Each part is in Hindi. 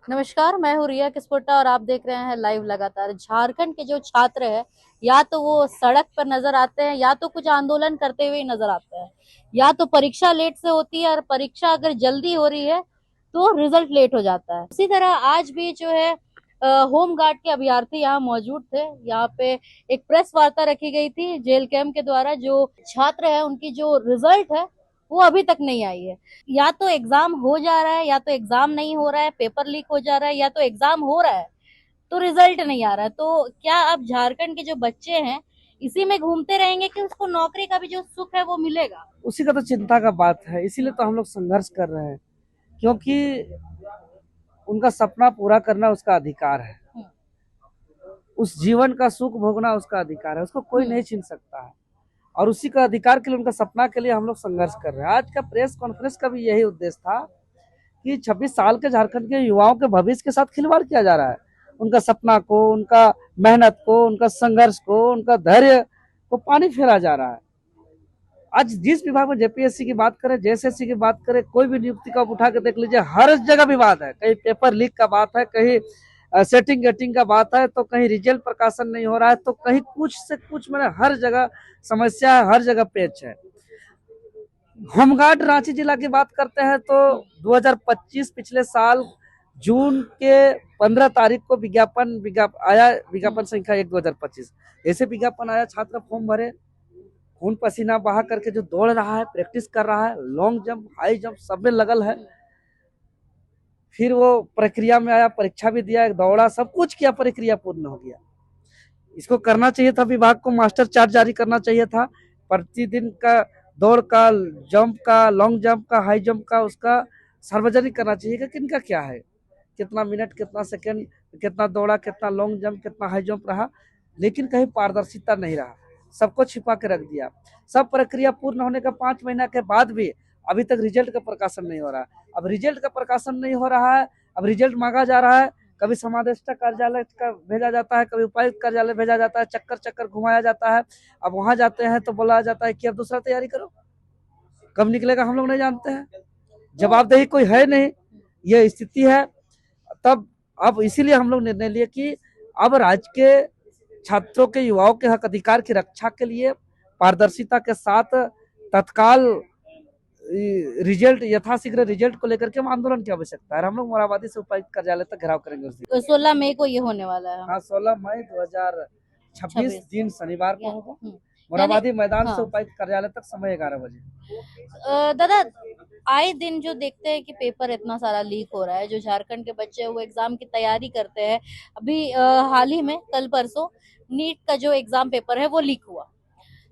नमस्कार, मैं हूँ रिया किस्पोट्टा और आप देख रहे हैं लाइव लगातार। झारखंड के जो छात्र हैं, या तो वो सड़क पर नजर आते हैं या तो कुछ आंदोलन करते हुए नजर आते हैं, या तो परीक्षा लेट से होती है और परीक्षा अगर जल्दी हो रही है तो रिजल्ट लेट हो जाता है। उसी तरह आज भी जो है होम गार्ड के अभ्यर्थी यहाँ मौजूद थे। यहाँ पे एक प्रेस वार्ता रखी गई थी जेल कैंप के द्वारा। जो छात्र है उनकी जो रिजल्ट है वो अभी तक नहीं आई है। या तो एग्जाम हो जा रहा है या तो एग्जाम नहीं हो रहा है, पेपर लीक हो जा रहा है, या तो एग्जाम हो रहा है तो रिजल्ट नहीं आ रहा है। तो क्या अब झारखंड के जो बच्चे हैं इसी में घूमते रहेंगे कि उसको नौकरी का भी जो सुख है वो मिलेगा? उसी का तो चिंता का बात है। इसीलिए तो हम लोग संघर्ष कर रहे हैं, क्योंकि उनका सपना पूरा करना उसका अधिकार है। उस जीवन का सुख भोगना उसका अधिकार है, उसको कोई नहीं छीन सकता है। और उसी का अधिकार के लिए, उनका सपना के लिए हम लोग संघर्ष कर रहे हैं। आज का प्रेस कॉन्फ्रेंस का भी यही उद्देश्य था कि 26 साल के झारखंड के युवाओं के भविष्य के साथ खिलवाड़ किया जा रहा है। उनका सपना को, उनका मेहनत को, उनका संघर्ष को, उनका धैर्य को पानी फेरा जा रहा है। आज जिस विभाग में जेपीएससी की बात करें, जेएसएससी की बात करें, कोई भी नियुक्ति का उठा के देख लीजिए, हर जगह विवाद है। कहीं पेपर लीक का बात है, कहीं सेटिंग गेटिंग का बात है, तो कहीं रिजल्ट प्रकाशन नहीं हो रहा है, तो कहीं कुछ से कुछ, मैंने हर जगह समस्या है, हर जगह पेच है। होमगार्ड रांची जिला की बात करते हैं तो 2025 पिछले साल जून के 15 तारीख को विज्ञापन संख्या 1/2025 ऐसे विज्ञापन आया। छात्र फॉर्म भरे, खून पसीना बहा करके जो दौड़ रहा है, प्रैक्टिस कर रहा है, लॉन्ग जंप, हाई जंप, सब में लगल है। फिर वो प्रक्रिया में आया, परीक्षा भी दिया, दौड़ा, सब कुछ किया, प्रक्रिया पूर्ण हो गया। इसको करना चाहिए था, विभाग को मास्टर चार्ट जारी करना चाहिए था। प्रतिदिन का दौड़ का, जंप का, लॉन्ग जंप का, हाई जंप का, उसका सार्वजनिक करना चाहिए कि किनका क्या है, कितना मिनट, कितना सेकंड, कितना दौड़ा, कितना लॉन्ग जंप, कितना हाई जंप रहा। लेकिन कहीं पारदर्शिता नहीं रहा, सबको छिपा के रख दिया। सब प्रक्रिया पूर्ण होने का 5 महीना के बाद भी अभी तक रिजल्ट का प्रकाशन नहीं हो रहा। अब रिजल्ट का प्रकाशन नहीं हो रहा है, अब रिजल्ट मांगा जा रहा है। कभी समादेष्टा कार्यालय का भेजा जाता है, कभी उपायुक्त कार्यालय भेजा जाता है, चक्कर चक्कर घुमाया जाता है। अब वहां जाते हैं तो बोला जाता है कि अब दूसरा तैयारी करो। कब निकलेगा हम लोग नहीं जानते हैं, जवाबदेही कोई है नहीं, ये स्थिति है। तब अब इसीलिए हम लोग निर्णय लिए कि अब राज्य के छात्रों के, युवाओं के हक अधिकार की रक्षा के लिए पारदर्शिता के साथ तत्काल रिजल्ट, यथाशीघ्र रिजल्ट को लेकर के हम आंदोलन की आवश्यकता है। हम लोग मोराबादी से उपायुक्त कार्यालय तक घेराव करेंगे उस दिन। 16 मई को ये होने वाला है। हाँ, 16 मई 2026 26। दिन शनिवार को होगा। यानी मोराबादी मैदान से हाँ। उपायुक्त कार्यालय तक, समय 11 बजे। दादा, आए दिन जो देखते हैं कि पेपर इतना सारा लीक हो रहा है, जो झारखंड के बच्चे वो एग्जाम की तैयारी करते हैं। अभी हाल ही में कल परसों नीट का जो एग्जाम पेपर है वो लीक हुआ।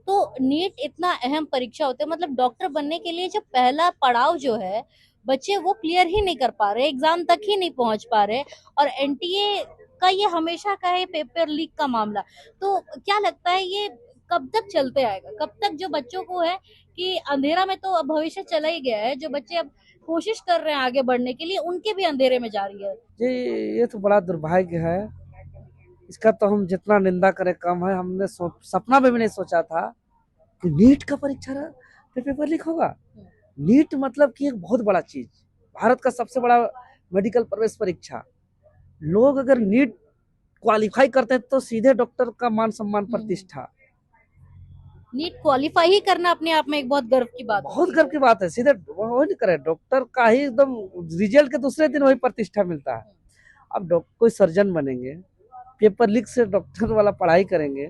तो नीट इतना अहम परीक्षा होती है, मतलब डॉक्टर बनने के लिए जो पहला पड़ाव जो है बच्चे वो क्लियर ही नहीं कर पा रहे, एग्जाम तक ही नहीं पहुंच पा रहे। और एनटीए का ये हमेशा का है पेपर लीक का मामला। तो क्या लगता है ये कब तक चलते आएगा? कब तक जो बच्चों को है कि अंधेरा में तो अब भविष्य चला ही गया है, जो बच्चे अब कोशिश कर रहे हैं आगे बढ़ने के लिए उनके भी अंधेरे में जा रही है। जी, ये तो बड़ा दुर्भाग्य है। इसका तो हम जितना निंदा करें कम है। हमने सपना में भी नहीं सोचा था कि नीट का परीक्षा पेपर लीक होगा। नीट मतलब कि एक बहुत बड़ा चीज, भारत का सबसे बड़ा मेडिकल प्रवेश परीक्षा। लोग अगर नीट क्वालिफाई करते हैं तो सीधे डॉक्टर का मान सम्मान, प्रतिष्ठा। नीट क्वालिफाई ही करना अपने आप में एक बहुत गर्व की बात बहुत होती है। गर्व की बात है। सीधे वो नहीं करे, डॉक्टर का ही एकदम रिजल्ट के दूसरे दिन वही प्रतिष्ठा मिलता है। अब कोई सर्जन बनेंगे, पेपर लीक से डॉक्टर वाला पढ़ाई करेंगे,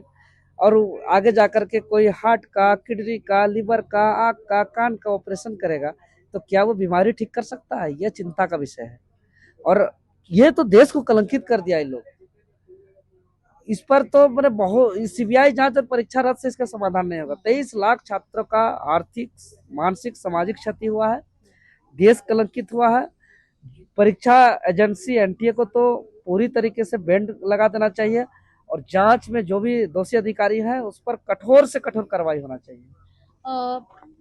और आगे जाकर के कोई हार्ट का, किडनी का, लिवर का, आँख का, कान का ऑपरेशन करेगा, तो क्या वो बीमारी ठीक कर सकता है? यह चिंता का विषय है। और ये तो देश को कलंकित कर दिया इन लोग। इस पर तो मैंने बहुत, सीबीआई जांच और परीक्षा रद्द से इसका समाधान नहीं होगा। 23 लाख छात्रों का आर्थिक, मानसिक, सामाजिक क्षति हुआ है, देश कलंकित हुआ है। परीक्षा एजेंसी एनटीए को तो पूरी तरीके से बैंड लगा देना चाहिए, और जांच में जो भी दोषी अधिकारी है उस पर कठोर से कठोर कार्रवाई होना चाहिए।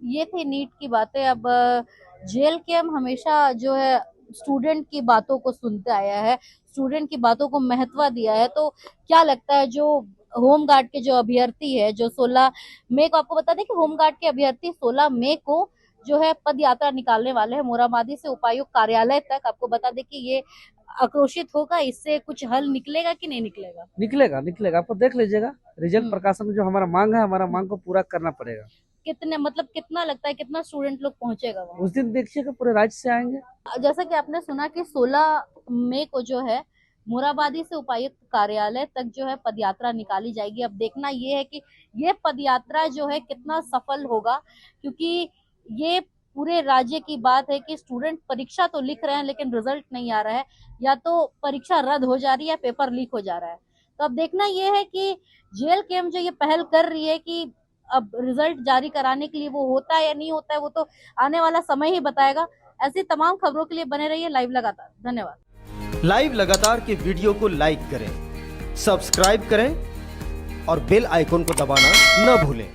ये थी नीट की बातें। अब जेल के हम हमेशा जो है स्टूडेंट की बातों को सुनते आया है, स्टूडेंट की बातों को महत्व दिया है। तो क्या लगता है जो होम गार्ड के जो अभ्यर्थी है, जो 16 मई को, आपको बता दें कि होम गार्ड के अभ्यर्थी 16 मई को जो है पद यात्रा निकालने वाले हैं मोराबादी से उपायुक्त कार्यालय तक। आपको बता दें कि ये आक्रोशित होगा, इससे कुछ हल निकलेगा कि नहीं निकलेगा? निकलेगा निकलेगा, आपको देख लीजिएगा रिजल्ट प्रकाशन में जो हमारा मांग है, हमारा मांग को पूरा करना पड़ेगा। कितने मतलब कितना लगता है कितना स्टूडेंट लोग पहुंचेगा वहाँ? उस दिन देखिएगा पूरे राज्य से आएंगे। जैसा कि आपने सुना कि 16 मई को जो है मोराबादी से उपायुक्त कार्यालय तक जो है पदयात्रा निकाली जाएगी। अब देखना ये है कि ये पदयात्रा जो है कितना सफल होगा, क्योंकि ये पूरे राज्य की बात है कि स्टूडेंट परीक्षा तो लिख रहे हैं लेकिन रिजल्ट नहीं आ रहा है, या तो परीक्षा रद्द हो जा रही है, पेपर लीक हो जा रहा है। तो अब देखना ये है कि JLKM जो ये पहल कर रही है कि अब रिजल्ट जारी कराने के लिए वो होता है या नहीं होता है, वो तो आने वाला समय ही बताएगा। ऐसी तमाम खबरों के लिए बने रहिए लाइव लगातार। धन्यवाद। लाइव लगातार के वीडियो को लाइक करें, सब्सक्राइब करें और बेल आइकन को दबाना न भूलें।